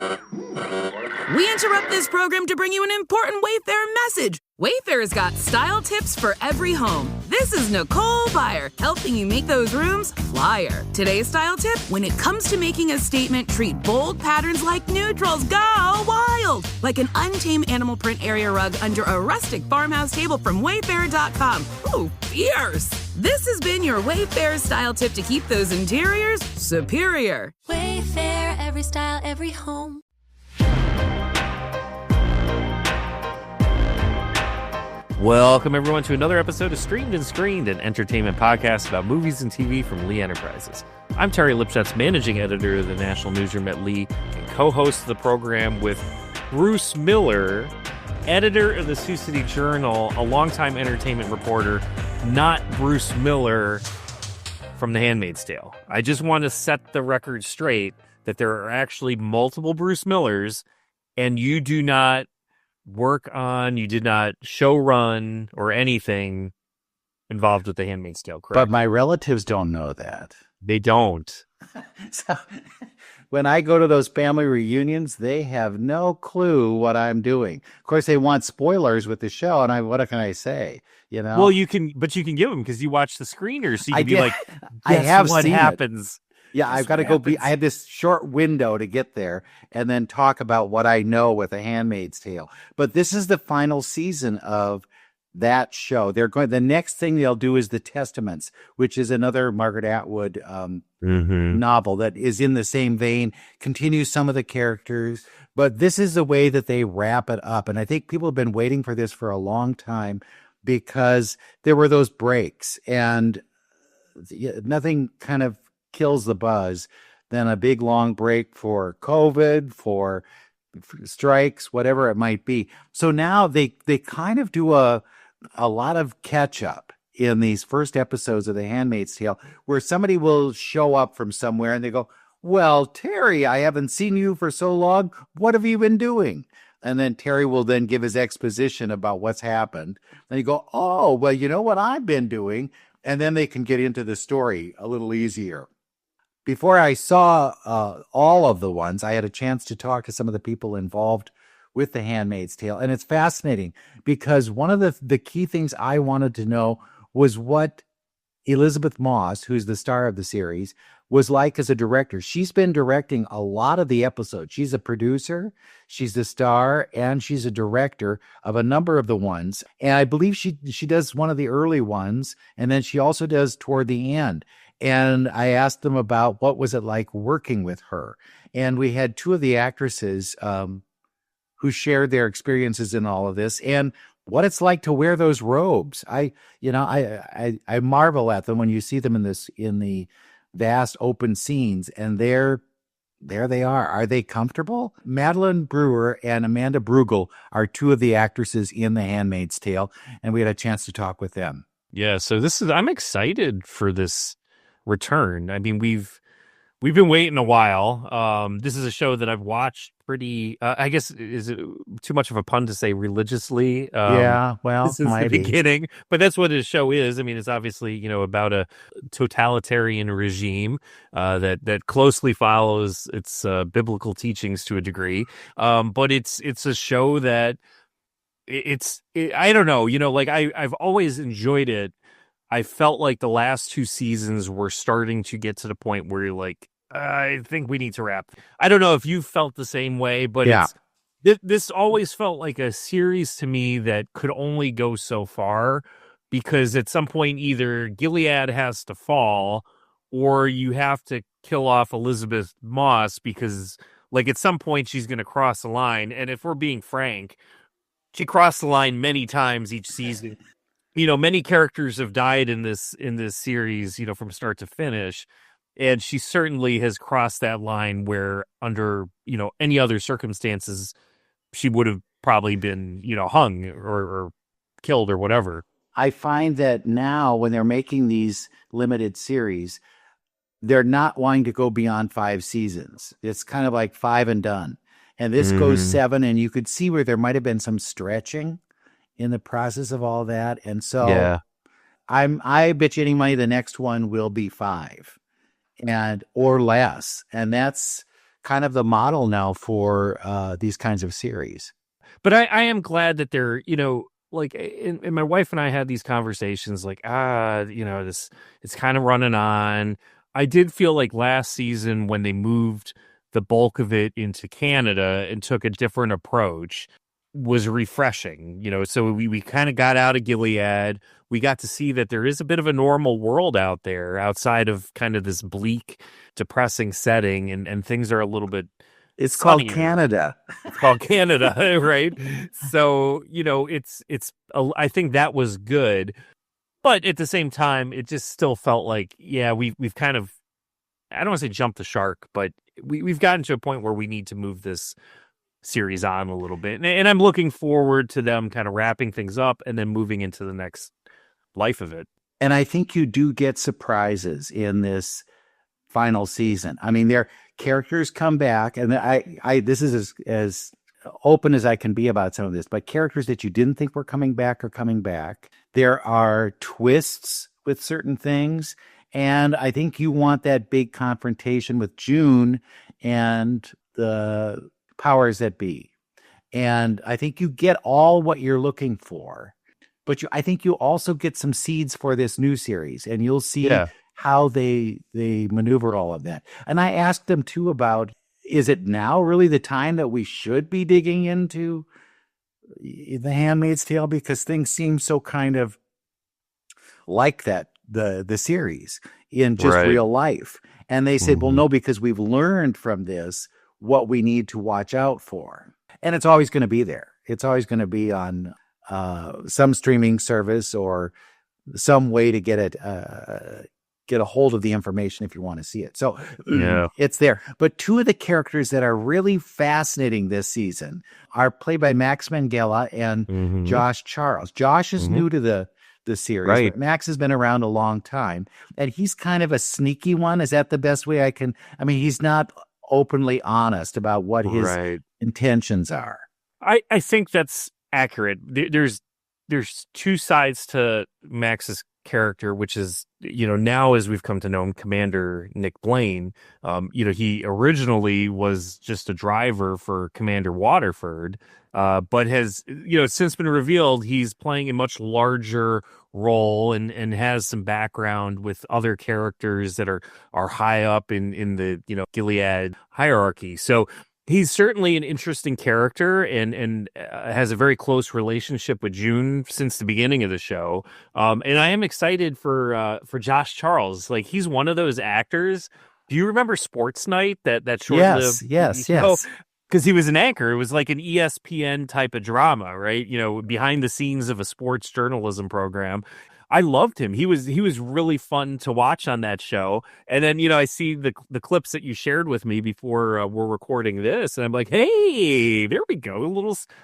We interrupt this program to bring you an important Wayfair message. Wayfair's got style tips for every home. This is Nicole Byer, helping you make those rooms flyer. Today's style tip: when it comes to making a statement, treat bold patterns like neutrals. Go wild! Like an untamed animal print area rug under a rustic farmhouse table from Wayfair.com. Ooh, fierce! This has been your Wayfair style tip to keep those interiors superior. Wayfair, every style, every home. Welcome, everyone, to another episode of Streamed and Screened, an entertainment podcast about movies and TV from Lee Enterprises. I'm Terry Lipshetz, managing editor of the National Newsroom at Lee, and co-host of the program with Bruce Miller, editor of the Sioux City Journal, a longtime entertainment reporter, not Bruce Miller from The Handmaid's Tale. I just want to set the record straight that there are actually multiple Bruce Millers, and you do not you did not show run or anything involved with The Handmaid's Tale, correct? But my relatives don't know that. They don't. So when I go to those family reunions, they have no clue what I'm doing. Of course, they want spoilers with the show, and what can I say? You know? Well, you can give them because you watch the screeners, so you can be like, I have what seen happens. Yeah, I've got to go. I had this short window to get there and then talk about what I know with The Handmaid's Tale. But this is the final season of that show. The next thing they'll do is The Testaments, which is another Margaret Atwood novel that is in the same vein, continues some of the characters. But this is the way that they wrap it up. And I think people have been waiting for this for a long time because there were those breaks and nothing kind of kills the buzz than a big long break for COVID, for strikes, whatever it might be. So now they kind of do a lot of catch up in these first episodes of The Handmaid's Tale, where somebody will show up from somewhere and they go, "Well, Terry, I haven't seen you for so long. What have you been doing?" And then Terry will then give his exposition about what's happened. And you go, "Oh, well, you know what I've been doing?" And then they can get into the story a little easier. Before I saw all of the ones, I had a chance to talk to some of the people involved with The Handmaid's Tale. And it's fascinating because one of the key things I wanted to know was what Elizabeth Moss, who's the star of the series, was like as a director. She's been directing a lot of the episodes. She's a producer, she's the star, and she's a director of a number of the ones. And I believe she does one of the early ones, and then she also does toward the end. And I asked them about what was it like working with her. And we had two of the actresses who shared their experiences in all of this and what it's like to wear those robes. I marvel at them when you see them in the vast open scenes, and there they are. Are they comfortable? Madeline Brewer and Amanda Brugel are two of the actresses in The Handmaid's Tale, and we had a chance to talk with them. Yeah, so I'm excited for this return. I mean, we've been waiting a while. This is a show that I've watched pretty, I guess, is it too much of a pun to say religiously? Yeah, well, since the beginning, but that's what his show is. I mean, it's obviously, about a totalitarian regime that closely follows its biblical teachings to a degree. But it's a show that I don't know, I've always enjoyed it. I felt like the last two seasons were starting to get to the point where you're like, I think we need to wrap. I don't know if you felt the same way, but yeah. This always felt like a series to me that could only go so far, because at some point either Gilead has to fall or you have to kill off Elizabeth Moss, because at some point she's going to cross the line. And if we're being frank, she crossed the line many times each season. Many characters have died in this series, from start to finish. And she certainly has crossed that line where under, any other circumstances, she would have probably been, hung or killed or whatever. I find that now when they're making these limited series, they're not wanting to go beyond 5 seasons. It's kind of like 5 and done. And this goes 7, and you could see where there might have been some stretching in the process of all that. And so yeah. I bet you any money the next one will be 5 or less. And that's kind of the model now for these kinds of series. But I am glad that they're, like, and my wife and I had these conversations like, this, it's kind of running on. I did feel like last season when they moved the bulk of it into Canada and took a different approach was refreshing, so we kind of got out of Gilead. We got to see that there is a bit of a normal world out there outside of kind of this bleak, depressing setting, and things are a little bit It's sunnier. called Canada. It's called Canada, right? So, I think that was good. But at the same time, it just still felt like, we've kind of, I don't want to say jump the shark, but we've gotten to a point where we need to move this series on a little bit. And I'm looking forward to them kind of wrapping things up and then moving into the next life of it. And I think you do get surprises in this final season. I mean, their characters come back, and I this is as open as I can be about some of this, but characters that you didn't think were coming back are coming back. There are twists with certain things, and I think you want that big confrontation with June and the powers that be. And I think you get all what you're looking for, but I think you also get some seeds for this new series, and you'll see how they maneuver all of that. And I asked them too about, is it now really the time that we should be digging into The Handmaid's Tale? Because things seem so kind of like that, the series in just real life. And they said, well, no, because we've learned from this what we need to watch out for. And it's always going to be there. It's always going to be on some streaming service or some way to get a hold of the information if you want to see it. So it's there. But two of the characters that are really fascinating this season are played by Max Minghella and Josh Charles. Josh is new to the series, but Max has been around a long time, and he's kind of a sneaky one. Is that the best way I mean, he's not openly honest about what his intentions are. I think that's accurate. There's two sides to Max's character, which is, now as we've come to know him, Commander Nick Blaine. He originally was just a driver for Commander Waterford, but has, since been revealed he's playing a much larger role and has some background with other characters that are high up in the, Gilead hierarchy. So he's certainly an interesting character and has a very close relationship with June since the beginning of the show. And I am excited for Josh Charles. Like, he's one of those actors. Do you remember Sports Night? That short-lived yes. Because he was an anchor. It was like an ESPN type of drama, right? Behind the scenes of a sports journalism program. I loved him. He was really fun to watch on that show. And then, I see the clips that you shared with me before we're recording this, and I'm like, hey, there we go, a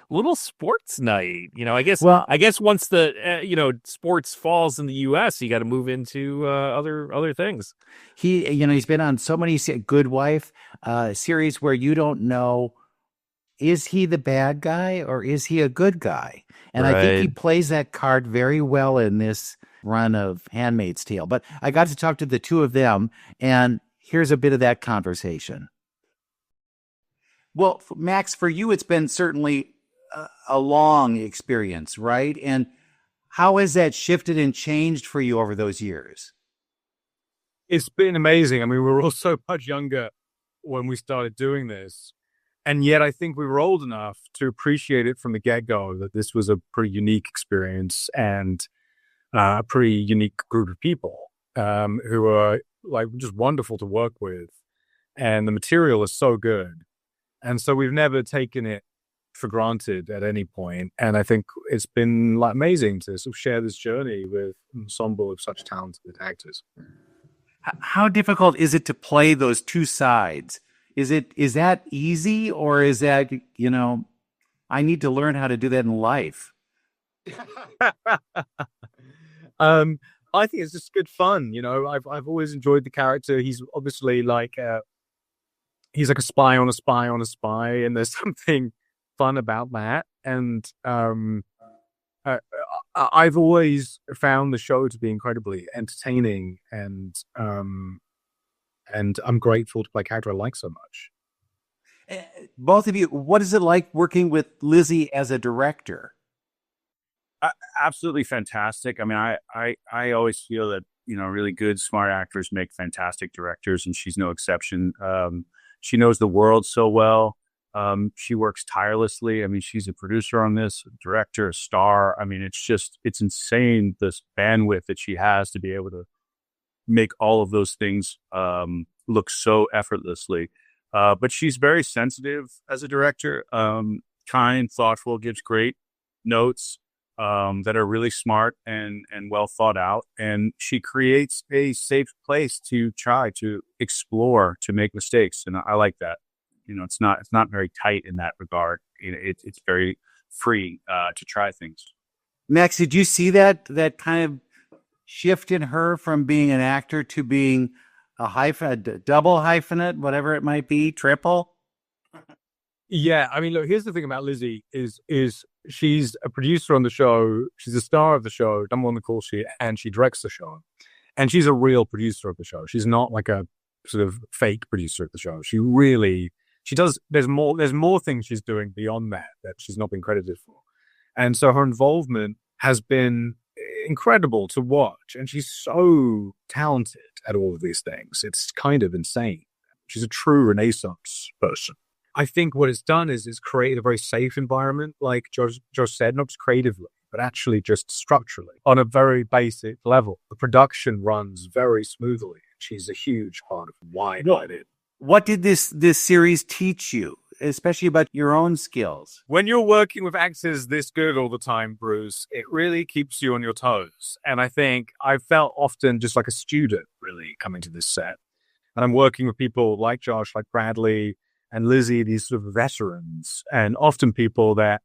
little sports night. I guess once the sports falls in the U.S., you got to move into other things. He's been on so many Good Wife series where you don't know, is he the bad guy or is he a good guy? And I think he plays that card very well in this run of Handmaid's Tale. But I got to talk to the two of them, and here's a bit of that conversation. Well, Max, for you, it's been certainly a long experience, right? And how has that shifted and changed for you over those years? It's been amazing. I mean, we were all so much younger when we started doing this. And yet I think we were old enough to appreciate it from the get-go that this was a pretty unique experience and a pretty unique group of people who are like just wonderful to work with. And the material is so good. And so we've never taken it for granted at any point. And I think it's been like amazing to sort of share this journey with an ensemble of such talented actors. How difficult is it to play those two sides? Is that easy, or is that, I need to learn how to do that in life? I think it's just good fun. I've always enjoyed the character. He's obviously he's like a spy on a spy on a spy, and there's something fun about that. And I've always found the show to be incredibly entertaining, and I'm grateful to play a character I like so much. Both of you, what is it like working with Lizzie as a director? Absolutely fantastic. I mean, I always feel that, really good, smart actors make fantastic directors, and she's no exception. She knows the world so well. She works tirelessly. I mean, she's a producer on this, a director, a star. I mean, it's insane, this bandwidth that she has to be able to make all of those things look so effortlessly. But she's very sensitive as a director, kind, thoughtful, gives great notes that are really smart and well thought out. And she creates a safe place to try to explore, to make mistakes. And I like that. It's not very tight in that regard. It's very free to try things. Max, did you see that kind of shift in her from being an actor to being a double hyphenate, whatever it might be, triple? Yeah, I mean, look, here's the thing about Lizzie is she's a producer on the show. She's a star of the show, number one on the call sheet, and she directs the show. And she's a real producer of the show. She's not like a sort of fake producer of the show. She does, there's more things she's doing beyond that she's not been credited for. And so her involvement has been incredible to watch. And she's so talented at all of these things. It's kind of insane. She's a true Renaissance person. I think what it's done is create a very safe environment, like Joe said, not just creatively, but actually just structurally on a very basic level. The production runs very smoothly. She's a huge part of why I did. What did this series teach you, especially about your own skills? When you're working with actors this good all the time, Bruce, it really keeps you on your toes. And I think I felt often just like a student, really, coming to this set. And I'm working with people like Josh, like Bradley, and Lizzie, these sort of veterans, and often people that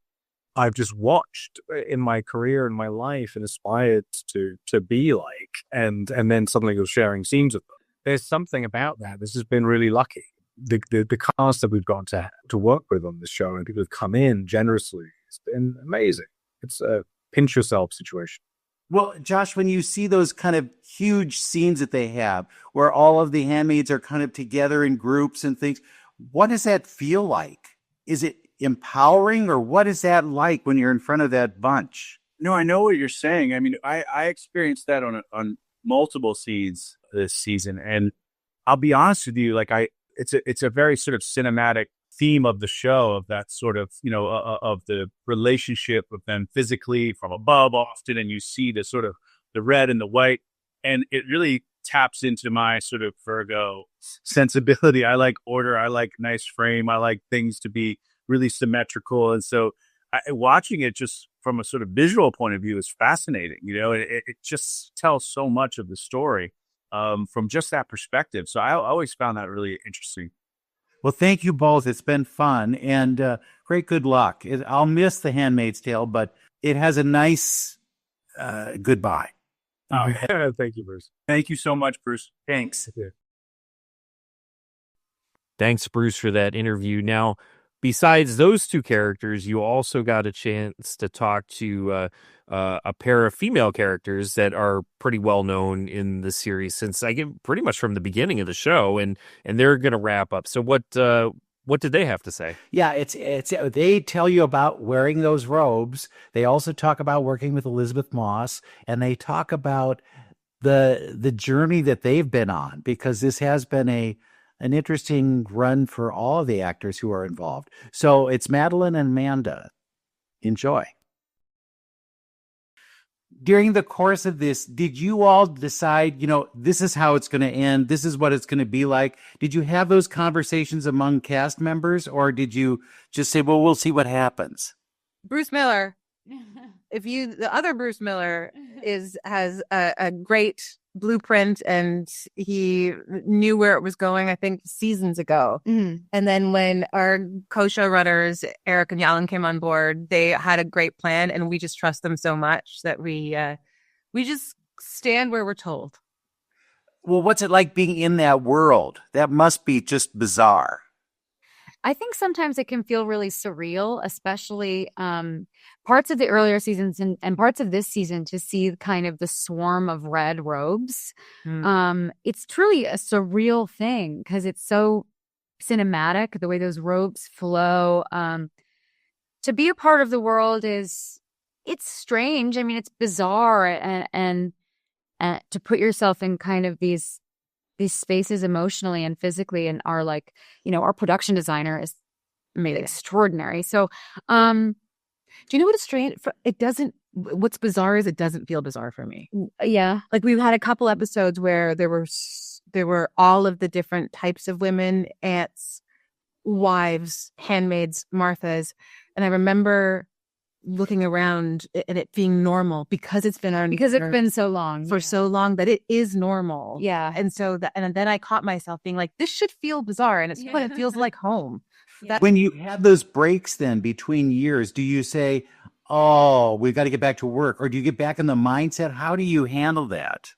I've just watched in my career and my life and aspired to be like, and then suddenly you're sharing scenes with them. There's something about that. This has been really lucky. The cast that we've got to work with on this show, and people have come in generously. It's been amazing. It's a pinch yourself situation. Well, Josh, when you see those kind of huge scenes that they have, where all of the handmaids are kind of together in groups and things, what does that feel like? Is it empowering, or what is that like when you're in front of that bunch? No, I know what you're saying. I mean, I experienced that on multiple scenes this season, and I'll be honest with you, like it's a very sort of cinematic theme of the show, of that sort of, of the relationship with them physically from above often, and you see the sort of the red and the white, and it really taps into my sort of Virgo sensibility. I like order. I like nice frame. I like things to be really symmetrical. And so watching it just from a sort of visual point of view is fascinating. It just tells so much of the story from just that perspective. So I always found that really interesting. Well, thank you both. It's been fun, and great good luck. I'll miss The Handmaid's Tale, but it has a nice goodbye. Oh, thank you, Bruce. Thank you so much, Bruce. Thanks. Thanks, Bruce, for that interview. Now, besides those two characters, you also got a chance to talk to a pair of female characters that are pretty well known in the series since I get pretty much from the beginning of the show, and they're going to wrap up. So what did they have to say? Yeah, it's they tell you about wearing those robes. They also talk about working with Elizabeth Moss, and they talk about the journey that they've been on, because this has been an interesting run for all of the actors who are involved. So it's Madeline and Amanda. Enjoy. During the course of this, did you all decide, this is how it's going to end, this is what it's going to be like? Did you have those conversations among cast members, or did you just say, well, we'll see what happens? Bruce Miller, the other Bruce Miller has a great blueprint, and he knew where it was going, I think, seasons ago. Mm-hmm. And then when our co-showrunners, Eric and Yalan, came on board, they had a great plan, and we just trust them so much that we just stand where we're told. Well, what's it like being in that world? That must be just bizarre. I think sometimes it can feel really surreal, especially parts of the earlier seasons and parts of this season, to see kind of the swarm of red robes. It's truly a surreal thing because it's so cinematic, the way those robes flow. To be a part of the world it's strange. I mean, it's bizarre, and to put yourself in kind of these spaces emotionally and physically, and our production designer is made extraordinary. So, do you know what is strange? What's bizarre is it doesn't feel bizarre for me. Yeah. Like we've had a couple episodes where there were all of the different types of women, aunts, wives, handmaids, Marthas. And I remember looking around and it being normal because it's been so long. For so long that it is normal. Yeah. And so and then I caught myself being like, this should feel bizarre. And but it feels like home. Yeah. When you have those breaks then between years, do you say, oh, we've got to get back to work? Or do you get back in the mindset? How do you handle that?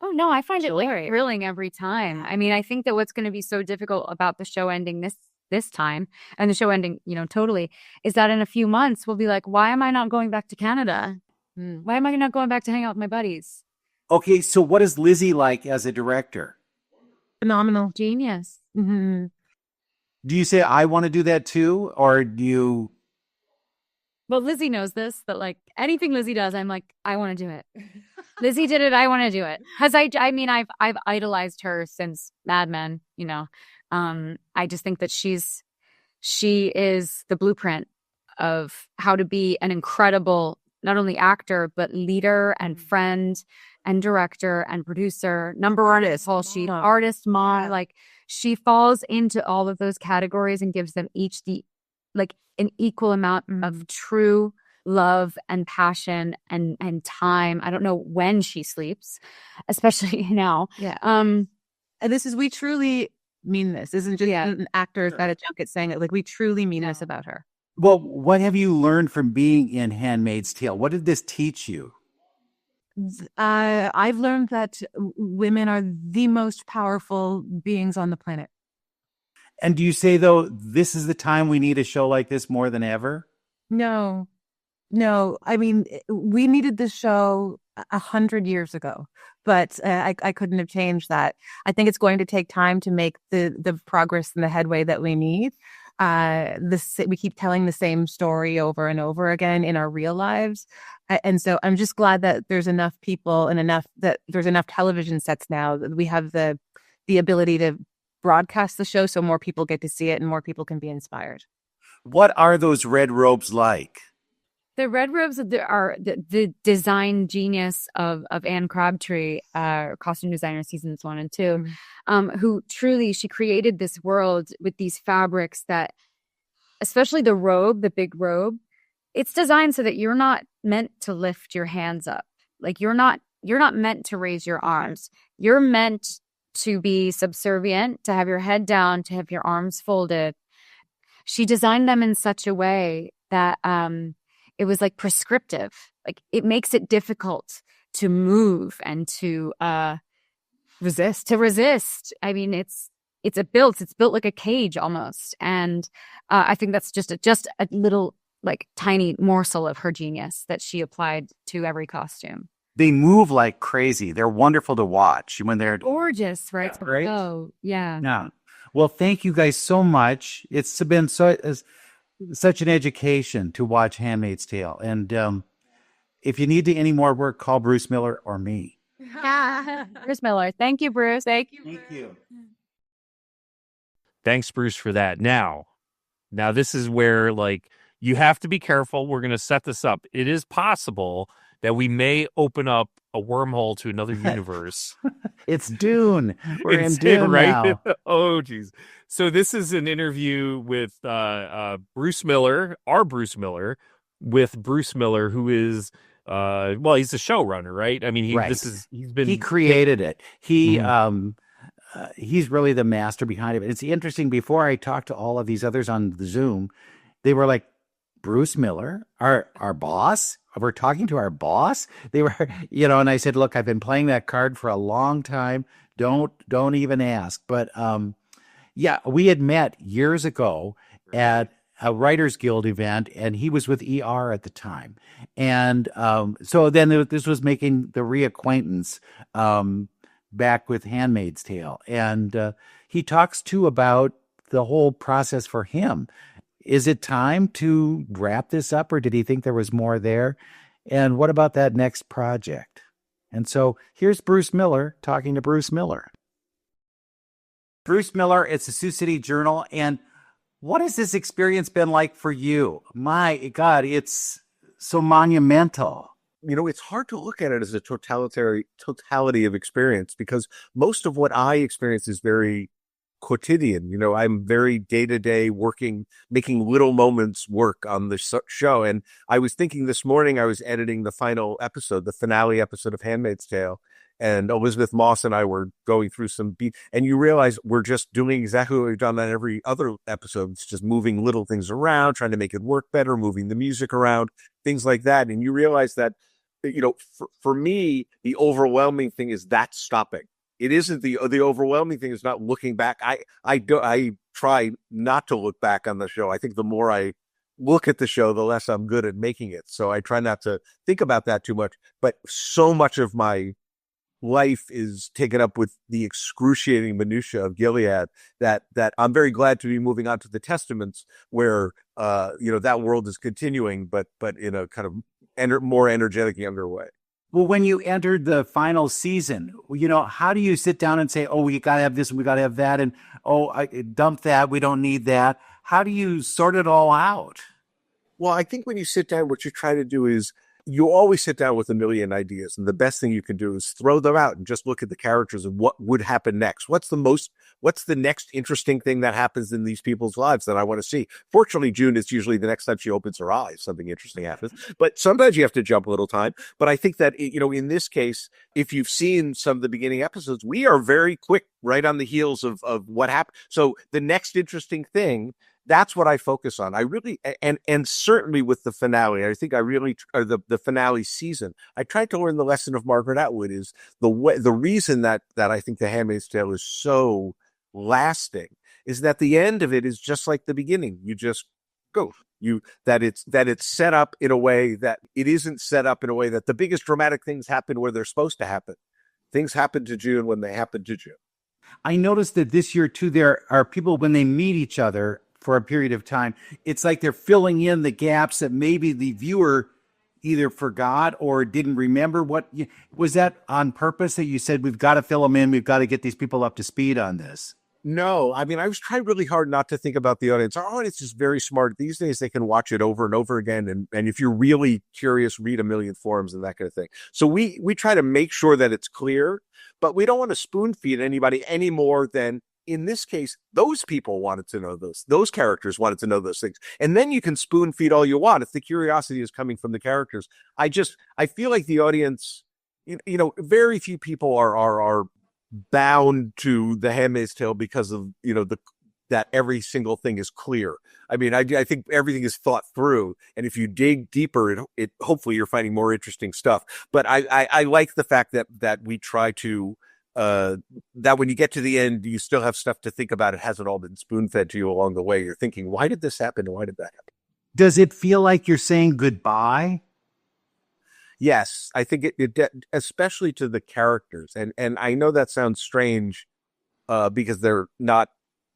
Oh, no, I find it thrilling every time. I mean, I think that what's going to be so difficult about the show ending this time, and the show ending, totally, is that in a few months we'll be like, why am I not going back to Canada? Why am I not going back to hang out with my buddies? Okay, so what is Lizzie like as a director? Phenomenal. Genius. Mm-hmm. Do you say, I want to do that too? Or do you... Well, Lizzie knows this, but like anything Lizzie does, I'm like, I want to do it. Lizzie did it. I want to do it. Because I mean, I've idolized her since Mad Men, I just think that she is the blueprint of how to be an incredible, not only actor, but leader and friend and director and producer, artist, mom. Like, she falls into all of those categories and gives them each an equal amount of true love and passion and time. I don't know when she sleeps, especially now. Yeah. And we truly mean this. This isn't just an actor at a junket saying it. Like, we truly mean this about her. Well, what have you learned from being in Handmaid's Tale? What did this teach you? I've learned that women are the most powerful beings on the planet. And do you say, though, this is the time we need a show like this more than ever? No. I mean, we needed this show 100 years ago, but I couldn't have changed that. I think it's going to take time to make the progress and the headway that we need. We keep telling the same story over and over again in our real lives. And so I'm just glad that there's enough people and there's enough television sets now that we have the ability to broadcast the show so more people get to see it and more people can be inspired. What are those red robes like? The red robes are the design genius of Anne Crabtree, costume designer seasons 1 and 2, who truly, she created this world with these fabrics that, especially the robe, the big robe, it's designed so that you're not meant to lift your hands up. Like, you're not meant to raise your arms. You're meant to be subservient, to have your head down, to have your arms folded. She designed them in such a way that it was like prescriptive. Like, it makes it difficult to move and to resist. I mean, it's built like a cage almost. And I think that's just a little, like, tiny morsel of her genius that she applied to every costume. They move like crazy. They're wonderful to watch when they're gorgeous, right? Yeah, right? Oh, yeah. Yeah. Well, thank you guys so much. It's been such an education to watch Handmaid's Tale. And if you need any more work, call Bruce Miller or me. Bruce Miller. Thank you, Bruce. Thank you. Thanks, Bruce, for that. Now this is where, like, you have to be careful. We're going to set this up. It is possible that we may open up a wormhole to another universe. It's Dune. We're in Dune right now. Oh, geez. So this is an interview with Bruce Miller, our Bruce Miller, with Bruce Miller, who is he's the showrunner, right? I mean, he created it. He's really the master behind it. It's interesting. Before I talked to all of these others on the Zoom, they were like, Bruce Miller, our boss? We're talking to our boss? They were, and I said, look, I've been playing that card for a long time. Don't even ask. But we had met years ago at a Writers Guild event, and he was with ER at the time. And so then this was making the reacquaintance back with Handmaid's Tale. And he talks too about the whole process for him? Is it time to wrap this up, or did he think there was more there? And what about that next project? And so here's Bruce Miller talking to Bruce Miller. Bruce Miller, it's the Sioux City Journal. And what has this experience been like for you? My God, it's so monumental. It's hard to look at it as a totality of experience, because most of what I experience is very quotidian. I'm very day-to-day working, making little moments work on the show. And I was thinking this morning, I was editing the final episode, the finale episode of Handmaid's Tale, and Elizabeth Moss and I were going through some and you realize we're just doing exactly what we've done on every other episode. It's just moving little things around, trying to make it work better, moving the music around, things like that. And you realize that, for me, the overwhelming thing is that stopping. It isn't the overwhelming thing is not looking back. I try not to look back on the show. I think the more I look at the show, the less I'm good at making it. So I try not to think about that too much. But so much of my life is taken up with the excruciating minutia of Gilead that I'm very glad to be moving on to the Testaments, where that world is continuing, but in a kind of more energetic, younger way. Well, when you entered the final season, how do you sit down and say, oh, we got to have this and we got to have that, and I dump that, we don't need that? How do you sort it all out? Well, I think when you sit down, what you try to do is you always sit down with a million ideas, and the best thing you can do is throw them out and just look at the characters and what would happen next. What's the next interesting thing that happens in these people's lives that I want to see? Fortunately, June is usually the next time she opens her eyes, something interesting happens. But sometimes you have to jump a little time. But I think that, in this case, if you've seen some of the beginning episodes, we are very quick right on the heels of what happened. So the next interesting thing, that's what I focus on. I really, and certainly with the finale, I think the finale season, I tried to learn the lesson of Margaret Atwood is the reason that I think The Handmaid's Tale is so lasting is that the end of it is just like the beginning. You just go. That it's set up in a way that it isn't set up in a way that the biggest dramatic things happen where they're supposed to happen. Things happen to June when they happen to June. I noticed that this year too, there are people when they meet each other for a period of time, it's like they're filling in the gaps that maybe the viewer either forgot or didn't remember. Was that on purpose that you said, we've got to fill them in, we've got to get these people up to speed on this? No, I mean, I was trying really hard not to think about the audience. Our audience is very smart. These days, they can watch it over and over again. And if you're really curious, read a million forums and that kind of thing. So we try to make sure that it's clear, but we don't want to spoon feed anybody any more than, in this case, those people wanted to know those characters wanted to know those things. And then you can spoon feed all you want if the curiosity is coming from the characters. I feel like the audience, very few people are bound to The Handmaid's Tale because of, that every single thing is clear. I mean, I think everything is thought through. And if you dig deeper, it hopefully you're finding more interesting stuff. But I like the fact that we try to, that when you get to the end, you still have stuff to think about. It hasn't all been spoon-fed to you along the way. You're thinking, why did this happen? And why did that happen? Does it feel like you're saying goodbye? Yes, I think it especially to the characters. And I know that sounds strange because they're not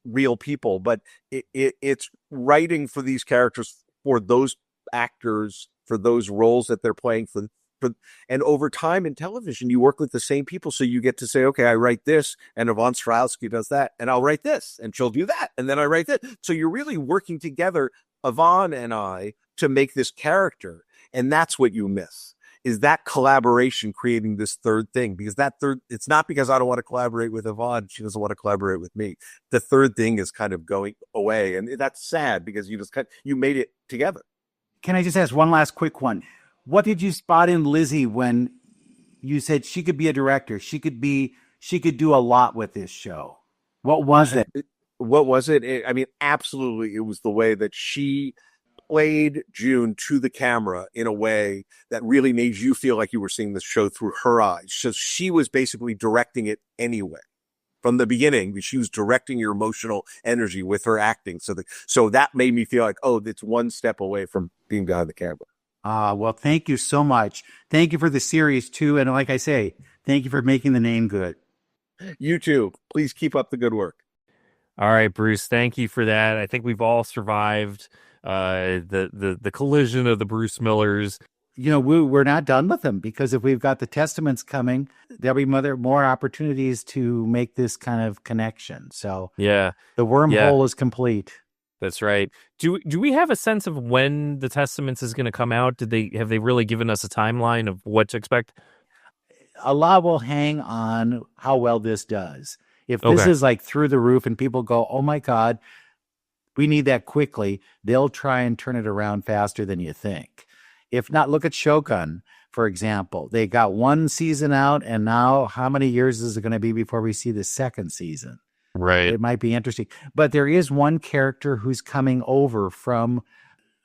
real people, but it's writing for these characters, for those actors, for those roles that they're playing for. And over time in television, you work with the same people. So you get to say, okay, I write this and Yvonne Strahovski does that and I'll write this and she'll do that. And then I write that. So you're really working together, Yvonne and I, to make this character. And that's what you miss, is that collaboration creating this third thing. Because it's not because I don't want to collaborate with Yvonne. She doesn't want to collaborate with me. The third thing is kind of going away. And that's sad because you made it together. Can I just ask one last quick one? What did you spot in Lizzie when you said she could be a director? She could do a lot with this show. What was it? What was it? I mean, absolutely. It was the way that she played June to the camera in a way that really made you feel like you were seeing the show through her eyes. So she was basically directing it anyway. From the beginning, she was directing your emotional energy with her acting. So that made me feel like, oh, it's one step away from being behind the camera. Well, thank you so much. Thank you for the series too. And like I say, thank you for making the name good. You too. Please keep up the good work. All right, Bruce, thank you for that. I think we've all survived the collision of the Bruce Millers. We're not done with them, because if we've got the Testaments coming, there'll be more opportunities to make this kind of connection. So yeah, the wormhole is complete. That's right. Do we have a sense of when the Testaments is going to come out? Have they really given us a timeline of what to expect? A lot will hang on how well this does. If this is like through the roof and people go, oh my God, we need that quickly, they'll try and turn it around faster than you think. If not, look at Shogun, for example. They got one season out, and now how many years is it going to be before we see the second season? Right. It might be interesting. But there is one character who's coming over from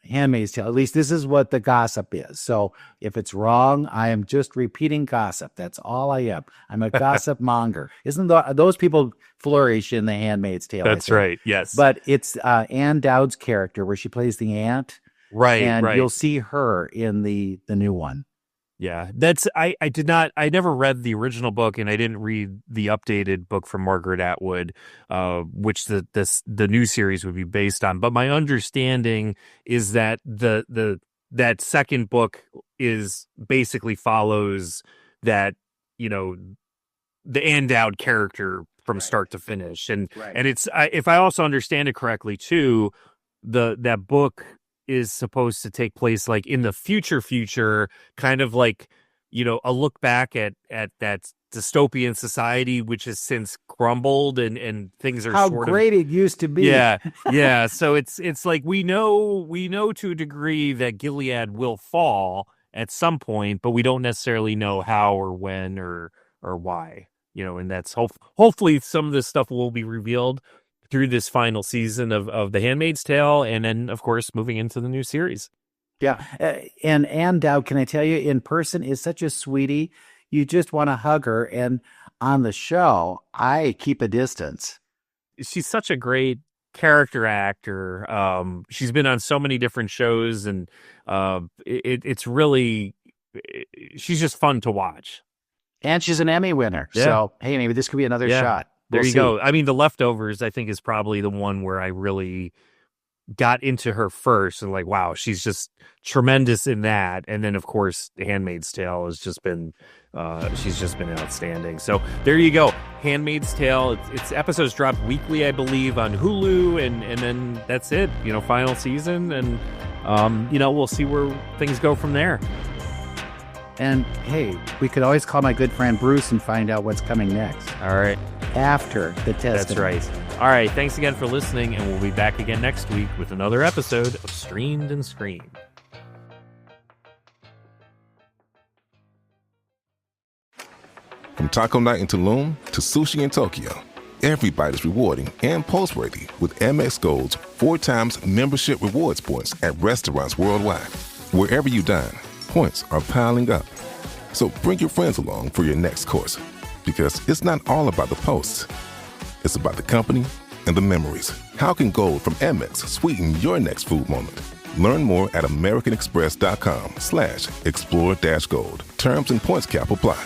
Handmaid's Tale. At least this is what the gossip is. So if it's wrong, I am just repeating gossip. That's all I am. I'm a gossip monger. Those people flourish in the Handmaid's Tale? That's right. Yes. But it's Ann Dowd's character where she plays the aunt. Right. And right. you'll see her in the new one. Yeah, I never read the original book, and I didn't read the updated book from Margaret Atwood, which the new series would be based on. But my understanding is that that second book is basically follows that, the Ann Dowd character from start to finish. And it's, if I also understand it correctly too, that book is supposed to take place like in the future, kind of like, a look back at that dystopian society, which has since crumbled and things are how great it used to be. Yeah. So it's like, we know to a degree that Gilead will fall at some point, but we don't necessarily know how or when or why, and that's hopefully some of this stuff will be revealed through this final season of The Handmaid's Tale, and then, of course, moving into the new series. Yeah, and Ann Dowd, can I tell you, in person is such a sweetie. You just want to hug her, and on the show, I keep a distance. She's such a great character actor. She's been on so many different shows, and it's really, she's just fun to watch. And she's an Emmy winner, so hey, maybe this could be another shot. There you go. I mean, The Leftovers, I think, is probably the one where I really got into her first, and like, wow, she's just tremendous in that. And then, of course, The Handmaid's Tale has just been, she's just been outstanding. So there you go. Handmaid's Tale. Its episodes drop weekly, I believe, on Hulu, and then that's it. Final season, and we'll see where things go from there. And hey, we could always call my good friend Bruce and find out what's coming next. All right. After the test. That's right. All right. Thanks again for listening, and we'll be back again next week with another episode of Streamed and Screened. From taco night in Tulum to sushi in Tokyo, every bite is rewarding and post-worthy with Amex Gold's 4 times membership rewards points at restaurants worldwide. Wherever you dine, points are piling up. So bring your friends along for your next course, because it's not all about the posts. It's about the company and the memories. How can Gold from Amex sweeten your next food moment? Learn more at americanexpress.com/explore-gold. Terms and points cap apply.